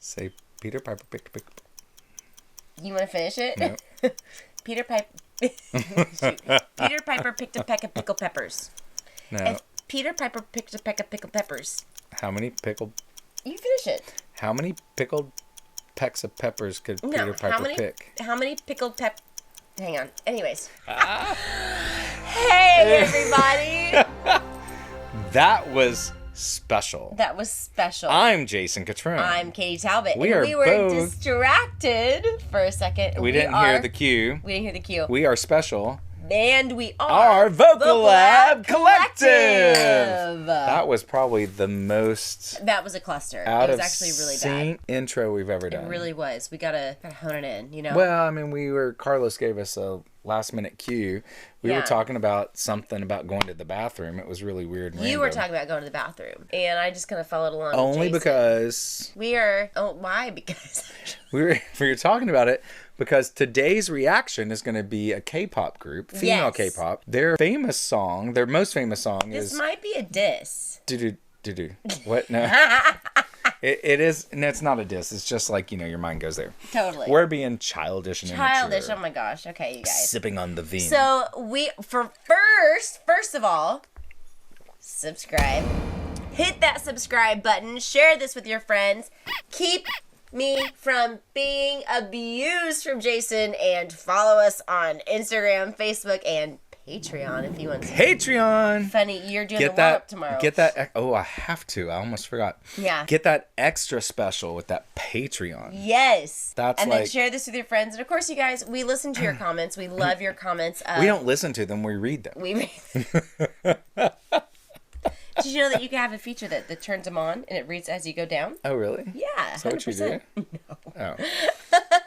Say Peter Piper picked a pickle. You want to finish it? No. Peter Piper picked a peck of pickled peppers. No. If Peter Piper picked a peck of pickled peppers. How many pickled... You finish it. How many pickled pecks of peppers could Peter Piper pick? How many pickled Hang on. Anyways. Hey, everybody. That was special. That was special. I'm Jason Catron. I'm Katie Talbot. We were both... distracted for a second. We didn't hear the cue. We didn't hear the cue. We are special. And we are our Vocal Lab Collective. Collective. That was probably the most... That was a cluster. It was actually really bad. Intro we've ever done. It really was. We gotta hone it in, you know? Well, I mean, Carlos gave us a last minute cue. We were talking about something about going to the bathroom. It was really weird and You were talking about going to the bathroom. And I just kind of followed along Only with Jason. because... why? Because... we were talking about it because today's reaction is going to be a K-pop group, female K-pop. Their most famous song is... This might be a diss. Do-do. What? No. It is, and it's not a diss. It's just like, your mind goes there. Totally. We're being childish and Childish, immature. oh my gosh. Okay, you guys. Sipping on the vin. So, first of all, subscribe. Hit that subscribe button. Share this with your friends. Keep me from being abused from Jason. And follow us on Instagram, Facebook, and Patreon if you want to. Patreon. Funny, you're doing the warm-up tomorrow. Get that. Oh, I have to. I almost forgot. Yeah. Get that extra special with that Patreon. Yes. Then share this with your friends. And of course, you guys, we listen to your comments. We love your comments. We don't listen to them. We read them. We read them. Did you know that you can have a feature that turns them on and it reads as you go down? Oh, really? Yeah. Is that what you do? No. Oh.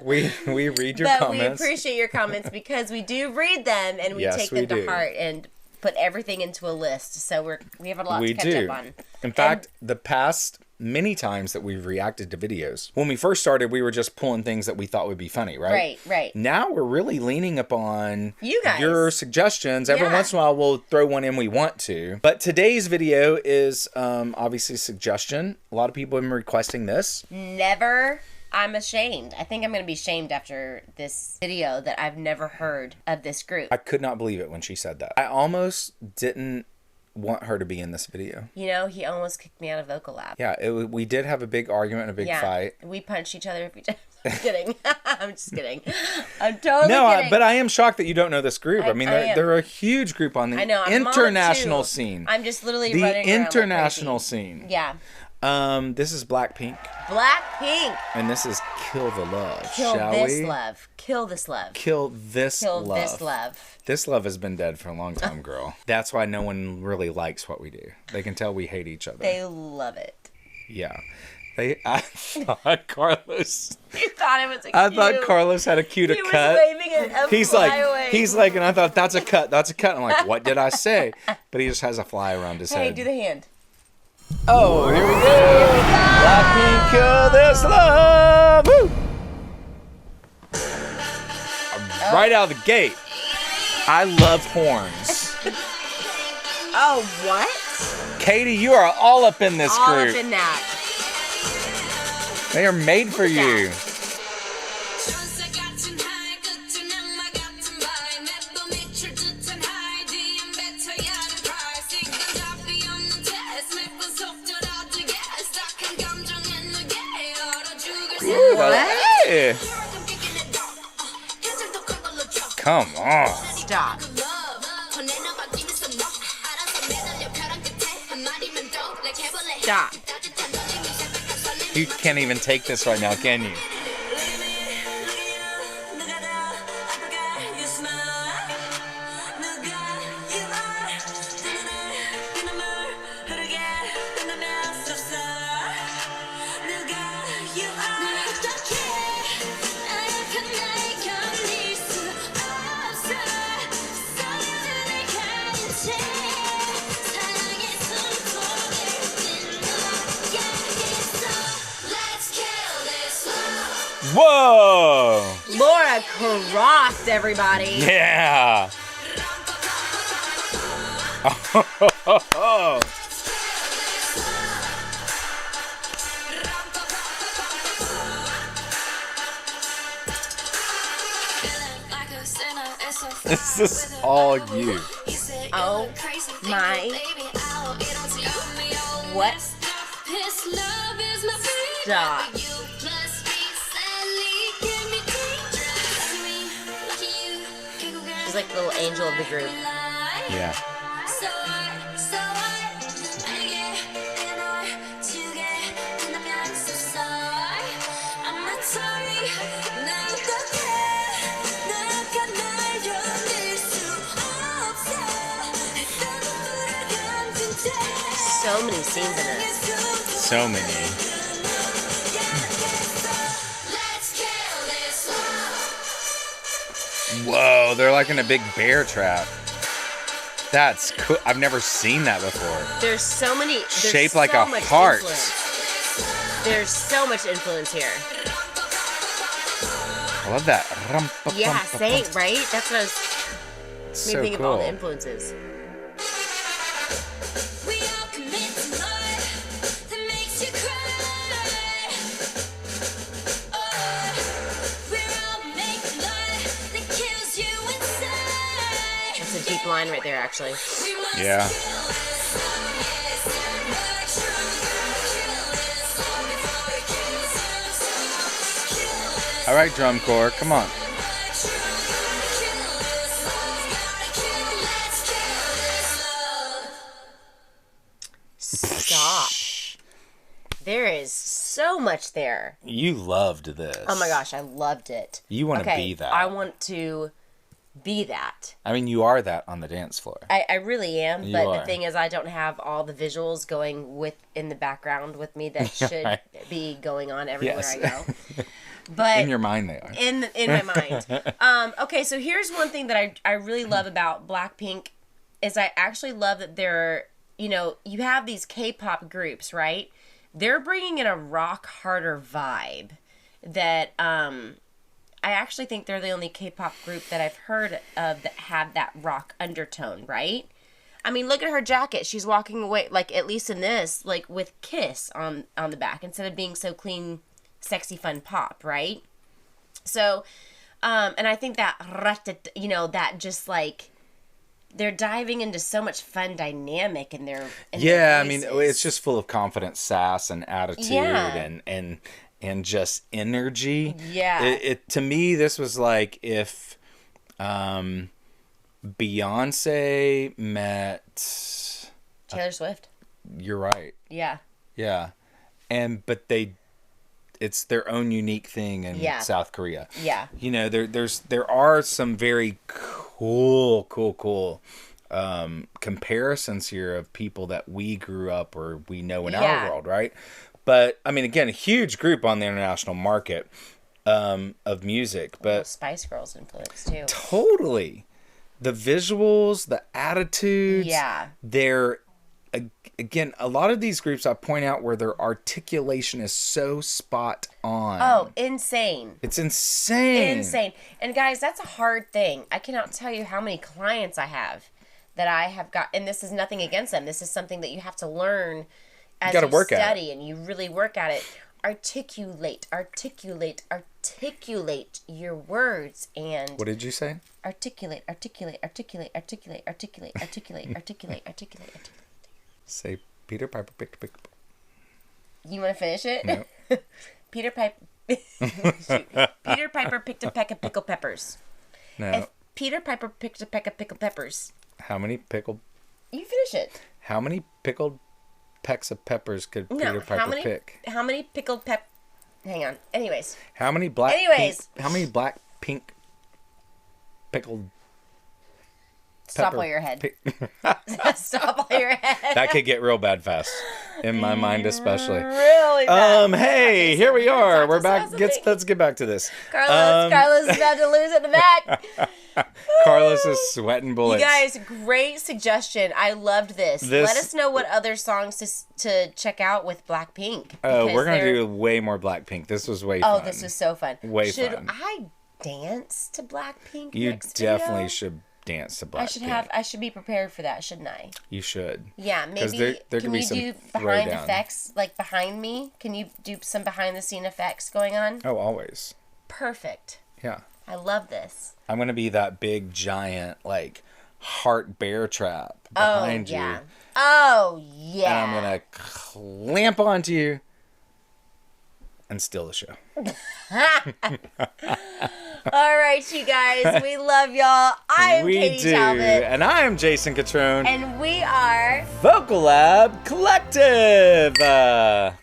We read your but comments. We appreciate your comments because we do read them and we take them to heart and put everything into a list. So we have a lot to catch up on. In fact, the past many times that we've reacted to videos, when we first started, we were just pulling things that we thought would be funny, right? Right. Now we're really leaning upon you guys. Your suggestions. Every once in a while, we'll throw one in we want to. But today's video is obviously a suggestion. A lot of people have been requesting this. Never. I'm ashamed. I think I'm going to be ashamed after this video that I've never heard of this group. I could not believe it when she said that. I almost didn't want her to be in this video. He almost kicked me out of Vocal Lab. Yeah, we did have a big argument and a big fight. We punched each other every time. I'm kidding. I'm just kidding. I'm totally kidding. But I am shocked that you don't know this group. I mean, they're a huge group on the international scene. I'm just literally running around the international scene. Yeah. This is Blackpink. Blackpink. And this is Kill the Love. Kill Shall this we? love. Kill this love. Kill this Kill love. this love. This love has been dead for a long time, girl. That's why no one really likes what we do. They can tell we hate each other. They love it. Yeah. I thought Carlos... You thought it was a cue. I thought Carlos had a cue to cut. He was waving a he's like, and I thought, that's a cut. I'm like, what did I say? But he just has a fly around his head. Hey, do the hand. Oh, here we go. Blackpink, kill this love. Woo! Right out of the gate. I love horns. Oh, what? Katie, you are all up in this group. All up in that. They are made for you. What? Hey. Come on. Stop. Stop. You can't even take this right now, can you? Whoa! Laura Croft, everybody. Yeah! This is all you. Oh my. What? Stop. She's like the little angel of the group. Yeah. So many scenes in it. So many. Whoa, they're like in a big bear trap. That's cool. I've never seen that before. There's so many. Shaped like a heart. There's so much influence here. I love that. Yeah, same, right? That's what I was So think of all the influences. That's a deep line right there, actually. Yeah. All right, drum corps, come on. Stop. There is so much there. You loved this. Oh my gosh, I loved it. You want to be that. I want to be that. I mean, you are that on the dance floor. I really am, You but are. the thing is I don't have all the visuals going with in the background with me that should Right. be going on everywhere Yes. I go. But In your mind, they are. in my mind. Okay, so here's one thing that I really love about Blackpink is I actually love that they're, you have these K-pop groups, right? They're bringing in a rock harder vibe that I actually think they're the only K-pop group that I've heard of that have that rock undertone, right? I mean, look at her jacket. She's walking away, like, at least in this, like, with Kiss on the back instead of being so clean, sexy, fun pop, right? So, and I think that, that just, like, they're diving into so much fun dynamic in their Yeah, I voices. mean, it's just full of confidence, sass, and attitude, Yeah. and just energy. Yeah. It to me, this was like if Beyonce met. Taylor Swift. You're right. Yeah. Yeah, but it's their own unique thing in Yeah. South Korea. Yeah. There are some very cool comparisons here of people that we grew up or we know in Yeah. our world, right? But I mean, again, a huge group on the international market of music, but Spice Girls influence too. totally the visuals, the attitudes, Yeah. they're again, a lot of these groups I point out where their articulation is so spot on. Oh, insane. It's insane. Insane. And guys, that's a hard thing. I cannot tell you how many clients I have that I have got, and this is nothing against them. This is something that you have to learn as gotta you work at it. study and you really work at it. Articulate your words and What did you say? articulate. Say Peter Piper picked a pick. You want to finish it? No. Peter Piper picked a peck of pickled peppers. No. If Peter Piper picked a peck of pickled peppers. How many pickled pecks of peppers could Peter Piper pick? How many pickled Hang on. Anyways. How many black pink pickled Stop pepper while you're ahead. Stop while you're ahead. That could get real bad fast. In my mind especially. Really bad. Hey, here we are. We're back. something. Let's get back to this. Carlos is about to lose at the back. Carlos is sweating bullets. You guys, great suggestion. I loved this. Let us know what other songs to check out with Blackpink. Oh, we're going to do way more Blackpink. This was way fun. Oh, this was so fun. Way Should fun. I dance to Blackpink You next definitely video? should dance to Blackpink. I should be prepared for that, shouldn't I? You should. Yeah, maybe. there Can could be you some do behind throwdown. effects, like behind me? Can you do some behind the scene effects going on? Oh, always. Perfect. Yeah. I love this. I'm going to be that big, giant, like, heart bear trap behind you. Oh, yeah. And I'm going to clamp onto you and steal the show. All right, you guys. We love y'all. I am Katie Talbot. And I am Jason Catron. And we are Vocal Lab Collective. Wow,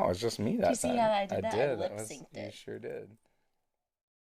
it was just me that time. Did you see how I did that? I did. lip-synced it. You sure did.